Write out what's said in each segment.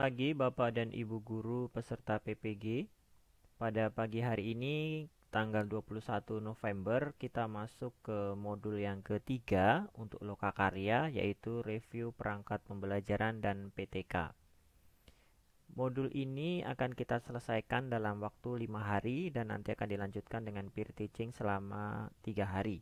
Pagi Bapak dan Ibu guru peserta PPG. Pada pagi hari ini tanggal 21 November kita masuk ke modul yang ketiga untuk lokakarya, yaitu review perangkat pembelajaran dan PTK. Modul ini akan kita selesaikan dalam waktu 5 hari dan nanti akan dilanjutkan dengan peer teaching selama 3 hari.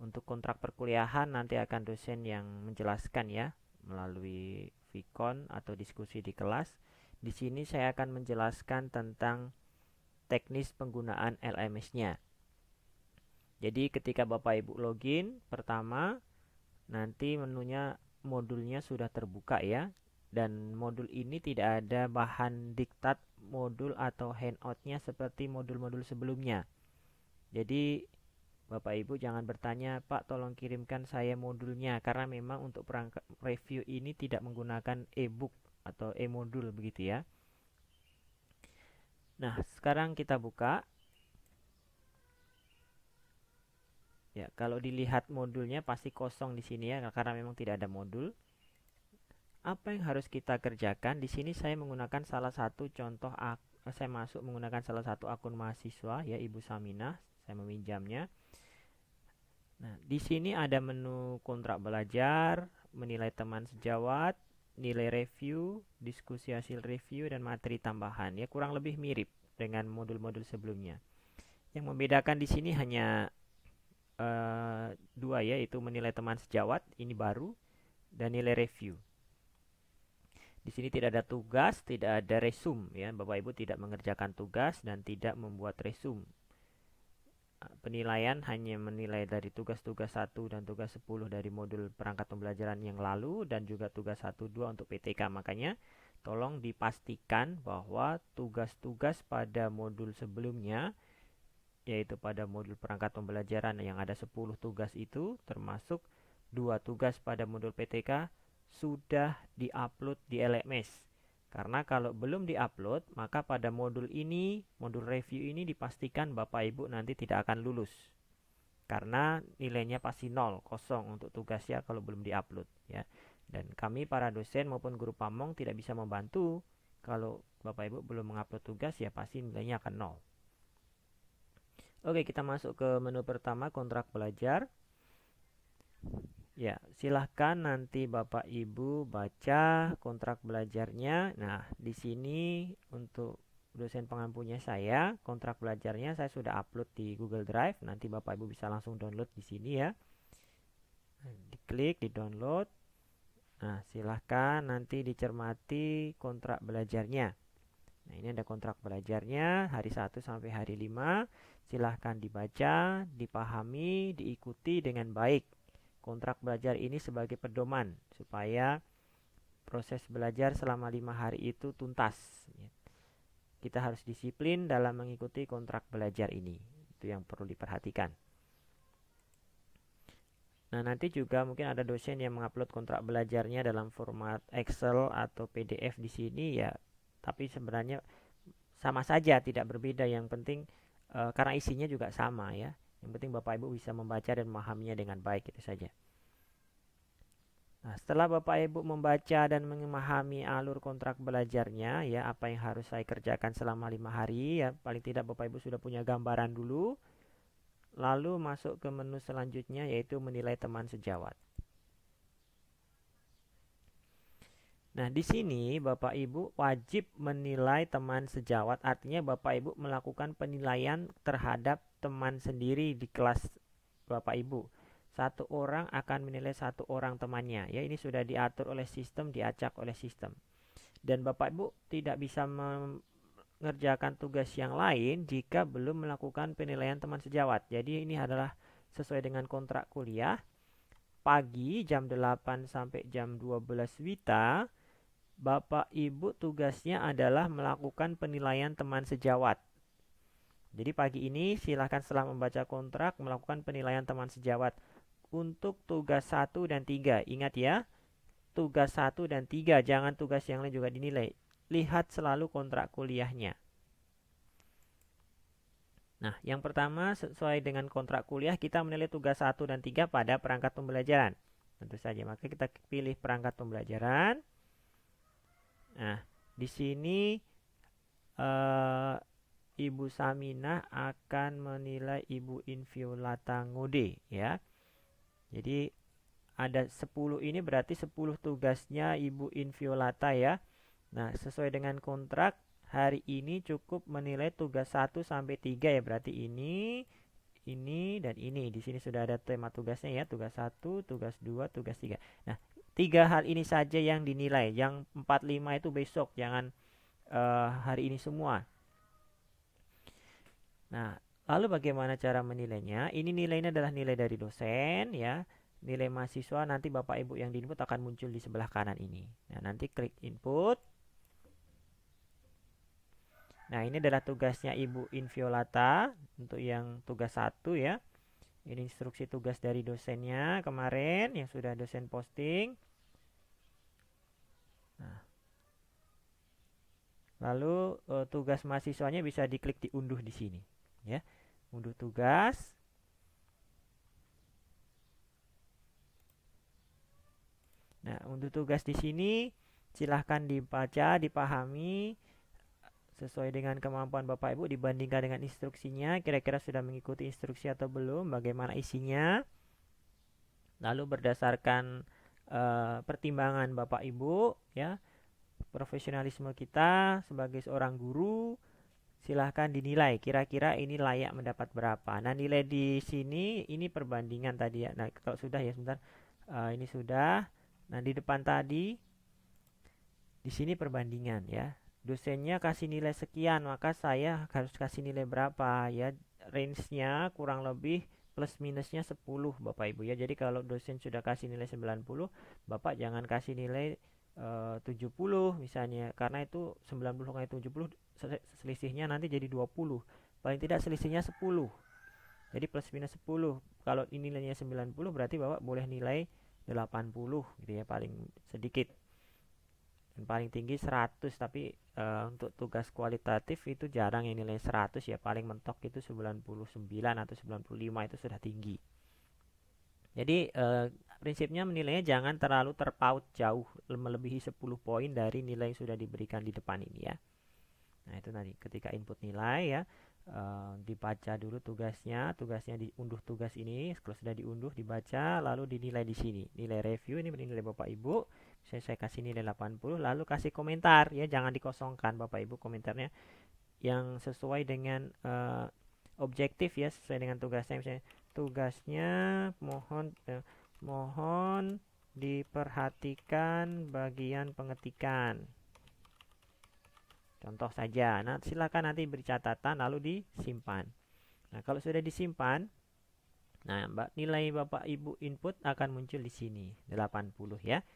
Untuk kontrak perkuliahan nanti akan dosen yang menjelaskan ya melalui Vicon atau diskusi di kelas. Di sini saya akan menjelaskan tentang teknis penggunaan LMS-nya. Jadi ketika Bapak Ibu login, pertama nanti modulnya sudah terbuka ya. Dan modul ini tidak ada bahan diktat modul atau handout-nya seperti modul-modul sebelumnya. Jadi Bapak Ibu jangan bertanya, Pak tolong kirimkan saya modulnya, karena memang untuk perangkat review ini tidak menggunakan e-book atau e-modul begitu ya. Nah, sekarang kita buka. Ya, kalau dilihat modulnya pasti kosong di sini ya, karena memang tidak ada modul. Apa yang harus kita kerjakan? Di sini saya menggunakan salah satu contoh, saya masuk menggunakan salah satu akun mahasiswa ya, Ibu Saminah. Saya meminjamnya. Nah, di sini ada menu kontrak belajar, menilai teman sejawat, nilai review, diskusi hasil review, dan materi tambahan. Ya, kurang lebih mirip dengan modul-modul sebelumnya. Yang membedakan di sini hanya dua ya, yaitu menilai teman sejawat, ini baru, dan nilai review. Di sini tidak ada tugas, tidak ada resume ya. Bapak Ibu tidak mengerjakan tugas dan tidak membuat resume. Penilaian hanya menilai dari tugas-tugas 1 dan tugas 10 dari modul perangkat pembelajaran yang lalu dan juga tugas 1-2 untuk PTK. Makanya tolong dipastikan bahwa tugas-tugas pada modul sebelumnya, yaitu pada modul perangkat pembelajaran yang ada 10 tugas itu, termasuk 2 tugas pada modul PTK, sudah diupload di LMS. Karena kalau belum diupload, maka pada modul ini, modul review ini dipastikan Bapak Ibu nanti tidak akan lulus. Karena nilainya pasti 0, kosong untuk tugasnya kalau belum diupload ya. Dan kami para dosen maupun guru pamong tidak bisa membantu kalau Bapak Ibu belum mengupload tugas, ya pasti nilainya akan 0. Oke, kita masuk ke menu pertama, kontrak belajar. Ya, silahkan nanti Bapak Ibu baca kontrak belajarnya. Nah, di sini untuk dosen pengampunya saya, kontrak belajarnya saya sudah upload di Google Drive. Nanti Bapak Ibu bisa langsung download di sini ya. Diklik, di download. Nah, silahkan nanti dicermati kontrak belajarnya. Nah, ini ada kontrak belajarnya hari 1 sampai hari 5. Silahkan dibaca, dipahami, diikuti dengan baik. Kontrak belajar ini sebagai pedoman supaya proses belajar selama 5 hari itu tuntas. Kita harus disiplin dalam mengikuti kontrak belajar ini. Itu yang perlu diperhatikan. Nah, nanti juga mungkin ada dosen yang mengupload kontrak belajarnya dalam format Excel atau PDF di sini ya. Tapi sebenarnya sama saja, tidak berbeda. Yang penting karena isinya juga sama ya. Yang penting Bapak Ibu bisa membaca dan memahaminya dengan baik, itu saja. Nah, setelah Bapak Ibu membaca dan memahami alur kontrak belajarnya ya, apa yang harus saya kerjakan selama 5 hari ya, paling tidak Bapak Ibu sudah punya gambaran dulu. Lalu masuk ke menu selanjutnya, yaitu menilai teman sejawat. Nah, di sini Bapak Ibu wajib menilai teman sejawat. Artinya Bapak Ibu melakukan penilaian terhadap teman sendiri di kelas Bapak Ibu. Satu orang akan menilai satu orang temannya. Ya, ini sudah diatur oleh sistem, diacak oleh sistem. Dan Bapak Ibu tidak bisa mengerjakan tugas yang lain jika belum melakukan penilaian teman sejawat. Jadi ini adalah sesuai dengan kontrak kuliah. Pagi jam 8 sampai jam 12 WITA, Bapak Ibu tugasnya adalah melakukan penilaian teman sejawat. Jadi pagi ini silahkan setelah membaca kontrak melakukan penilaian teman sejawat. Untuk tugas 1 dan 3, ingat ya, tugas 1 dan 3, jangan tugas yang lain juga dinilai. Lihat selalu kontrak kuliahnya. Nah, yang pertama sesuai dengan kontrak kuliah kita menilai tugas 1 dan 3 pada perangkat pembelajaran. Tentu saja, maka kita pilih perangkat pembelajaran. Nah, di sini eh, Ibu Saminah akan menilai Ibu Inviolata Ngode ya. Jadi ada 10 ini berarti 10 tugasnya Ibu Inviolata ya. Nah, sesuai dengan kontrak hari ini cukup menilai tugas 1 sampai 3 ya. Berarti ini dan ini. Di sini sudah ada tema tugasnya ya. Tugas 1, tugas 2, tugas 3. Nah, 3 hal ini saja yang dinilai. Yang 4, 5 itu besok, jangan hari ini semua. Nah, lalu bagaimana cara menilainya? Ini nilainya adalah nilai dari dosen ya. Nilai mahasiswa nanti Bapak Ibu yang di input akan muncul di sebelah kanan ini. Nah, nanti klik input. Nah, ini adalah tugasnya Ibu Inviolata untuk yang tugas 1 ya. Ini instruksi tugas dari dosennya kemarin yang sudah dosen posting. Nah, lalu tugas mahasiswanya bisa diklik diunduh di sini ya. Unduh tugas. Nah, unduh tugas di sini silahkan dibaca, dipahami sesuai dengan kemampuan Bapak Ibu dibandingkan dengan instruksinya. Kira-kira sudah mengikuti instruksi atau belum? Bagaimana isinya? Lalu berdasarkan pertimbangan Bapak Ibu ya, profesionalisme kita sebagai seorang guru, silahkan dinilai kira-kira ini layak mendapat berapa. Nah, nilai di sini ini perbandingan tadi ya. Nah, kalau sudah ya sebentar. Ini sudah. Nah, di depan tadi di sini perbandingan ya. Dosennya kasih nilai sekian, maka saya harus kasih nilai berapa ya. Range-nya kurang lebih plus minusnya 10 Bapak Ibu ya. Jadi kalau dosen sudah kasih nilai 90, Bapak jangan kasih nilai 70 misalnya, karena itu 90 kali 70 selisihnya nanti jadi 20. Paling tidak selisihnya 10. Jadi plus minus 10. Kalau ini nilainya 90 berarti Bapak boleh nilai 80 gitu ya, paling sedikit. Dan paling tinggi 100, tapi untuk tugas kualitatif itu jarang yang nilai 100 ya, paling mentok itu 99 atau 95 itu sudah tinggi. Jadi prinsipnya menilainya jangan terlalu terpaut jauh melebihi 10 poin dari nilai yang sudah diberikan di depan ini ya. Nah, itu tadi ketika input nilai ya, dibaca dulu tugasnya diunduh tugas ini, kalau sudah diunduh dibaca lalu dinilai di sini. Nilai review ini bernilai Bapak Ibu. Saya kasih nilai 80 lalu kasih komentar ya, jangan dikosongkan Bapak Ibu komentarnya yang sesuai dengan objektif ya, sesuai dengan tugasnya. Misalnya tugasnya mohon diperhatikan bagian pengetikan. Contoh saja. Nah, silakan nanti beri catatan lalu disimpan. Nah, kalau sudah disimpan, nah, nilai Bapak Ibu input akan muncul di sini, 80 ya.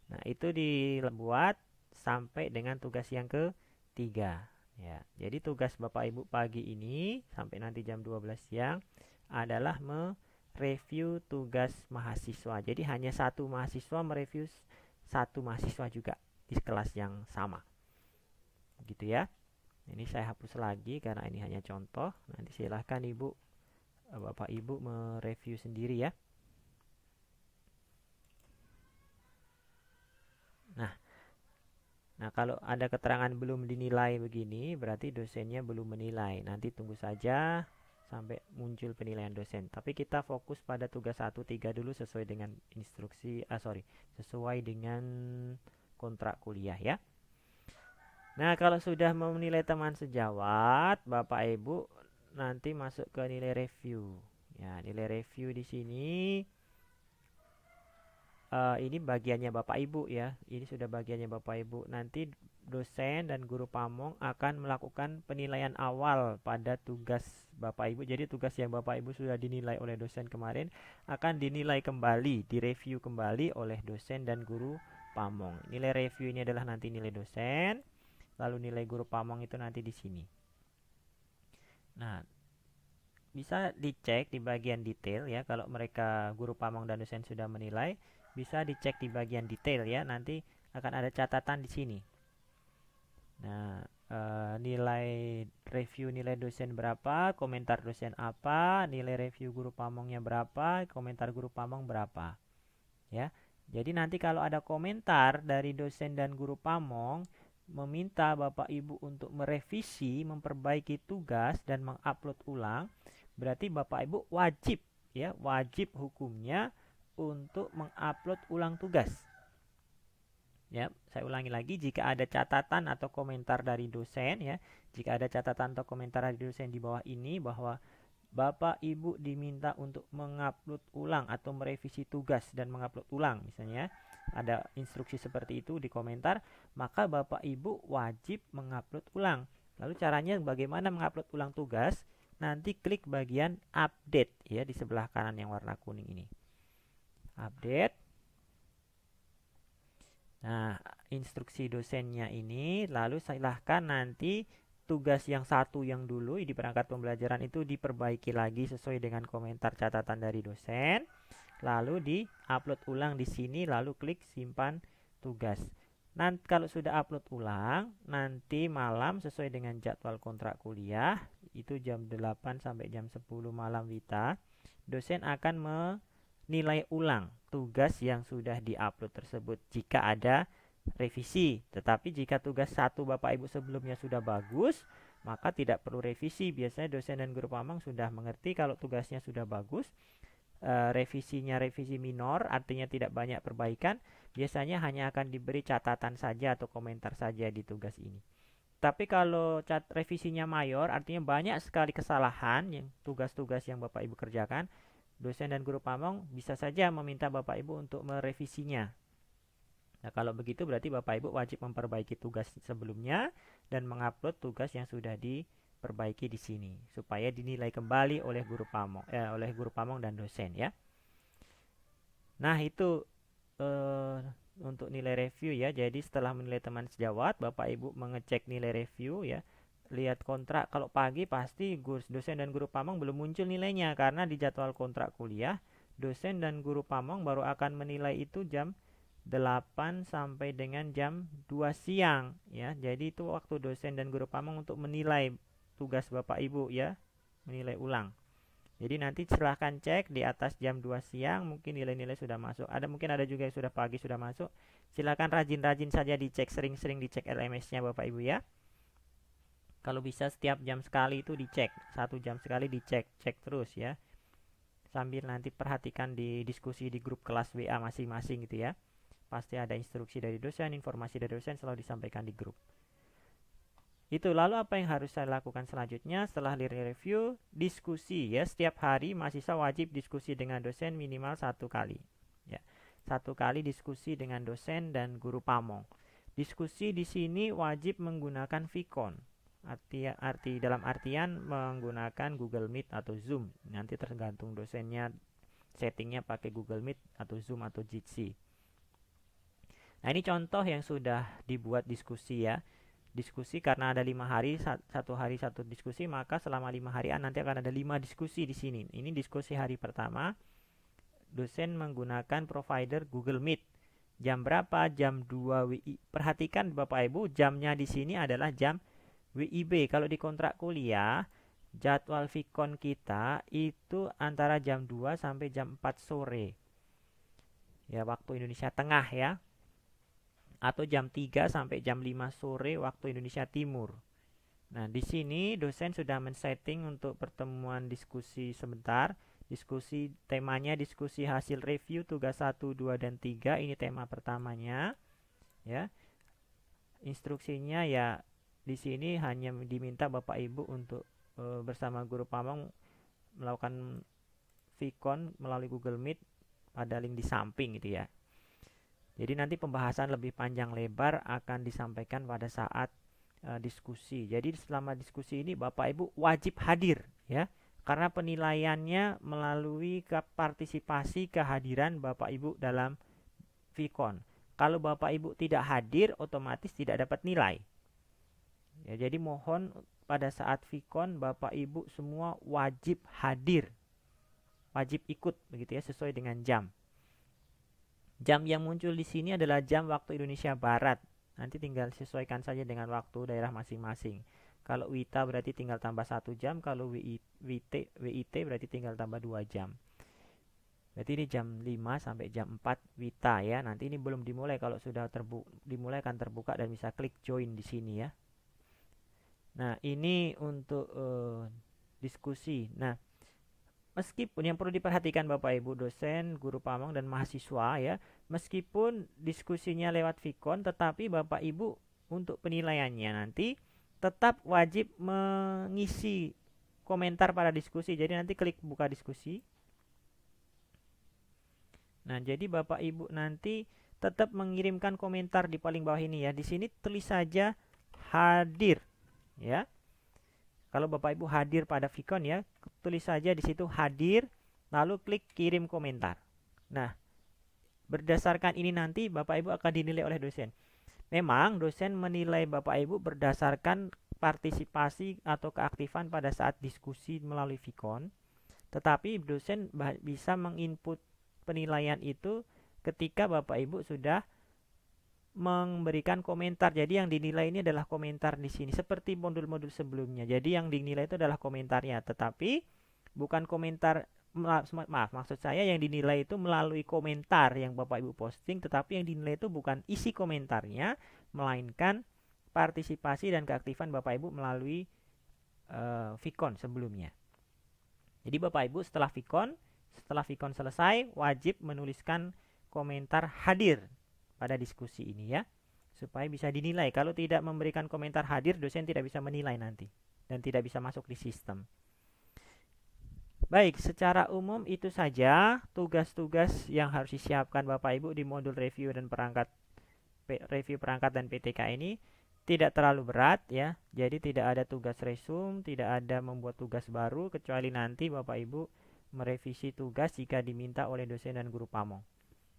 Nah, itu dibuat sampai dengan tugas yang ketiga. Ya, jadi tugas Bapak Ibu pagi ini sampai nanti jam 12 siang adalah mereview tugas mahasiswa. Jadi hanya satu mahasiswa mereview satu mahasiswa juga di kelas yang sama. Gitu ya. Ini saya hapus lagi karena ini hanya contoh. Nanti silahkan Bapak Ibu mereview sendiri ya. Nah, kalau ada keterangan belum dinilai begini, berarti dosennya belum menilai. Nanti tunggu saja sampai muncul penilaian dosen. Tapi kita fokus pada tugas 1, 3 dulu sesuai dengan sesuai dengan kontrak kuliah ya. Nah, kalau sudah mau menilai teman sejawat, Bapak Ibu nanti masuk ke nilai review. Ya, nilai review di sini ini bagiannya Bapak Ibu ya. Ini sudah bagiannya Bapak Ibu. Nanti dosen dan guru pamong akan melakukan penilaian awal pada tugas Bapak Ibu. Jadi tugas yang Bapak Ibu sudah dinilai oleh dosen kemarin akan dinilai kembali, direview kembali oleh dosen dan guru pamong. Nilai review ini adalah nanti nilai dosen, lalu nilai guru pamong itu nanti di sini. Nah, bisa dicek di bagian detail ya, kalau mereka guru pamong dan dosen sudah menilai, bisa dicek di bagian detail ya, nanti akan ada catatan di sini. Nah, nilai review nilai dosen berapa, komentar dosen apa, nilai review guru pamongnya berapa, komentar guru pamong berapa ya. Jadi nanti kalau ada komentar dari dosen dan guru pamong, meminta Bapak Ibu untuk merevisi, memperbaiki tugas dan mengupload ulang, berarti Bapak Ibu wajib, ya, wajib hukumnya untuk mengupload ulang tugas. Ya, saya ulangi lagi, jika ada catatan atau komentar dari dosen, ya, jika ada catatan atau komentar dari dosen di bawah ini bahwa Bapak Ibu diminta untuk mengupload ulang atau merevisi tugas dan mengupload ulang, misalnya ada instruksi seperti itu di komentar, maka Bapak Ibu wajib mengupload ulang. Lalu caranya bagaimana mengupload ulang tugas? Nanti klik bagian update, ya, di sebelah kanan yang warna kuning ini. Update. Nah, instruksi dosennya ini, lalu silahkan nanti tugas yang satu yang dulu di perangkat pembelajaran itu diperbaiki lagi sesuai dengan komentar catatan dari dosen, lalu di-upload ulang di sini, lalu klik simpan tugas. Nanti kalau sudah upload ulang, nanti malam sesuai dengan jadwal kontrak kuliah, itu jam 8 sampai jam 10 malam Wita, dosen akan nilai ulang tugas yang sudah diupload tersebut jika ada revisi. Tetapi jika tugas satu Bapak Ibu sebelumnya sudah bagus, maka tidak perlu revisi. Biasanya dosen dan guru pamong sudah mengerti kalau tugasnya sudah bagus. Revisinya revisi minor, artinya tidak banyak perbaikan, biasanya hanya akan diberi catatan saja atau komentar saja di tugas ini. Tapi kalau revisinya mayor, artinya banyak sekali kesalahan yang tugas-tugas yang Bapak Ibu kerjakan, dosen dan guru pamong bisa saja meminta Bapak Ibu untuk merevisinya. Nah, kalau begitu berarti Bapak Ibu wajib memperbaiki tugas sebelumnya dan mengupload tugas yang sudah diperbaiki di sini supaya dinilai kembali oleh guru pamong dan dosen, ya. Nah, itu untuk nilai review, ya. Jadi setelah menilai teman sejawat, Bapak Ibu mengecek nilai review, ya. Lihat kontrak, kalau pagi pasti dosen dan guru pamong belum muncul nilainya karena di jadwal kontrak kuliah dosen dan guru pamong baru akan menilai itu jam 8 sampai dengan jam 2 siang, ya. Jadi itu waktu dosen dan guru pamong untuk menilai tugas Bapak Ibu, ya, menilai ulang. Jadi nanti silahkan cek di atas jam 2 siang mungkin nilai-nilai sudah masuk. Mungkin ada juga yang sudah pagi sudah masuk. Silahkan rajin-rajin saja dicek, sering-sering dicek LMS-nya Bapak Ibu, ya. Kalau bisa setiap jam sekali itu dicek, 1 jam sekali dicek, cek terus, ya. Sambil nanti perhatikan di diskusi di grup kelas WA masing-masing gitu, ya. Pasti ada instruksi dari dosen, informasi dari dosen selalu disampaikan di grup. Itu, lalu apa yang harus saya lakukan selanjutnya setelah review? Diskusi, ya. Setiap hari mahasiswa wajib diskusi dengan dosen minimal 1 kali, ya. 1 kali diskusi dengan dosen dan guru pamong. Diskusi di sini wajib menggunakan Vicon. Arti dalam artian menggunakan Google Meet atau Zoom. Nanti tergantung dosennya settingnya pakai Google Meet atau Zoom atau Jitsi. Nah, ini contoh yang sudah dibuat diskusi, ya. Diskusi karena ada 5 hari, 1 hari 1 diskusi, maka selama 5 hari nanti akan ada 5 diskusi di sini. Ini diskusi hari pertama, dosen menggunakan provider Google Meet. Jam berapa? Jam 2 WI. Perhatikan Bapak Ibu, jamnya di sini adalah jam WIB. Kalau di kontrak kuliah, jadwal Vicon kita itu antara jam 2 sampai jam 4 sore. Ya, waktu Indonesia Tengah, ya. Atau jam 3 sampai jam 5 sore waktu Indonesia Timur. Nah, di sini dosen sudah men-setting untuk pertemuan diskusi sebentar. Diskusi temanya diskusi hasil review tugas 1, 2 dan 3. Ini tema pertamanya, ya. Instruksinya, ya, di sini hanya diminta Bapak Ibu untuk bersama guru pamong melakukan Vicon melalui Google Meet pada link di samping gitu, ya. Jadi nanti pembahasan lebih panjang lebar akan disampaikan pada saat diskusi. Jadi selama diskusi ini Bapak Ibu wajib hadir, ya. Karena penilaiannya melalui partisipasi kehadiran Bapak Ibu dalam Vicon. Kalau Bapak Ibu tidak hadir, otomatis tidak dapat nilai. Ya, jadi mohon pada saat Vicon Bapak Ibu semua wajib hadir. Wajib ikut begitu, ya, sesuai dengan jam. Jam yang muncul di sini adalah jam waktu Indonesia Barat. Nanti tinggal sesuaikan saja dengan waktu daerah masing-masing. Kalau WITA berarti tinggal tambah 1 jam, kalau WIT berarti tinggal tambah 2 jam. Berarti ini jam 5 sampai jam 4 WITA ya. Nanti ini belum dimulai, kalau sudah dimulai akan terbuka dan bisa klik join di sini ya. Nah, ini untuk diskusi. Nah, meskipun yang perlu diperhatikan Bapak Ibu dosen, guru pamong dan mahasiswa ya, meskipun diskusinya lewat Vicon, tetapi Bapak Ibu untuk penilaiannya nanti tetap wajib mengisi komentar pada diskusi. Jadi nanti klik buka diskusi. Nah, jadi Bapak Ibu nanti tetap mengirimkan komentar di paling bawah ini ya. Di sini tulis saja hadir ya. Kalau Bapak Ibu hadir pada Vicon ya, tulis saja di situ hadir, lalu klik kirim komentar. Nah, berdasarkan ini nanti Bapak Ibu akan dinilai oleh dosen. Memang dosen menilai Bapak Ibu berdasarkan partisipasi atau keaktifan pada saat diskusi melalui Vicon, tetapi dosen bisa menginput penilaian itu ketika Bapak Ibu sudah memberikan komentar. Jadi yang dinilai ini adalah komentar di sini seperti modul-modul sebelumnya. Jadi yang dinilai itu adalah komentarnya, tetapi bukan komentar, maaf, maksud saya yang dinilai itu melalui komentar yang Bapak Ibu posting, tetapi yang dinilai itu bukan isi komentarnya, melainkan partisipasi dan keaktifan Bapak Ibu melalui Vicon sebelumnya. Jadi Bapak Ibu setelah Vicon selesai wajib menuliskan komentar hadir pada diskusi ini ya, supaya bisa dinilai. Kalau tidak memberikan komentar hadir, dosen tidak bisa menilai nanti dan tidak bisa masuk di sistem. Baik, secara umum itu saja tugas-tugas yang harus disiapkan Bapak Ibu di modul review dan perangkat dan PTK ini. Tidak terlalu berat ya. Jadi tidak ada tugas resume, tidak ada membuat tugas baru, kecuali nanti Bapak Ibu merevisi tugas jika diminta oleh dosen dan guru pamong.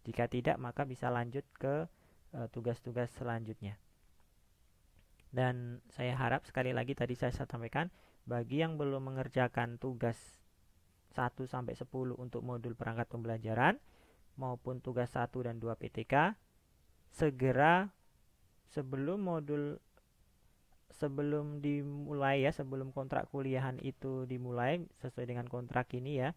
Jika tidak, maka bisa lanjut ke tugas-tugas selanjutnya. Dan saya harap sekali lagi tadi saya sampaikan, bagi yang belum mengerjakan tugas 1 sampai 10 untuk modul perangkat pembelajaran maupun tugas 1 dan 2 PTK, segera sebelum dimulai ya, sebelum kontrak kuliahan itu dimulai sesuai dengan kontrak ini ya.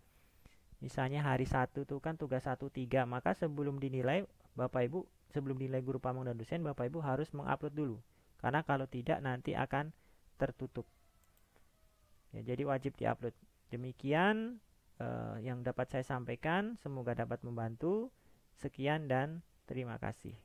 Misalnya hari 1 tuh kan tugas 1-3, maka sebelum dinilai Bapak Ibu, sebelum dinilai guru pamong dan dosen, Bapak Ibu harus mengupload dulu. Karena kalau tidak nanti akan tertutup. Ya, jadi wajib diupload. Demikian yang dapat saya sampaikan, semoga dapat membantu. Sekian dan terima kasih.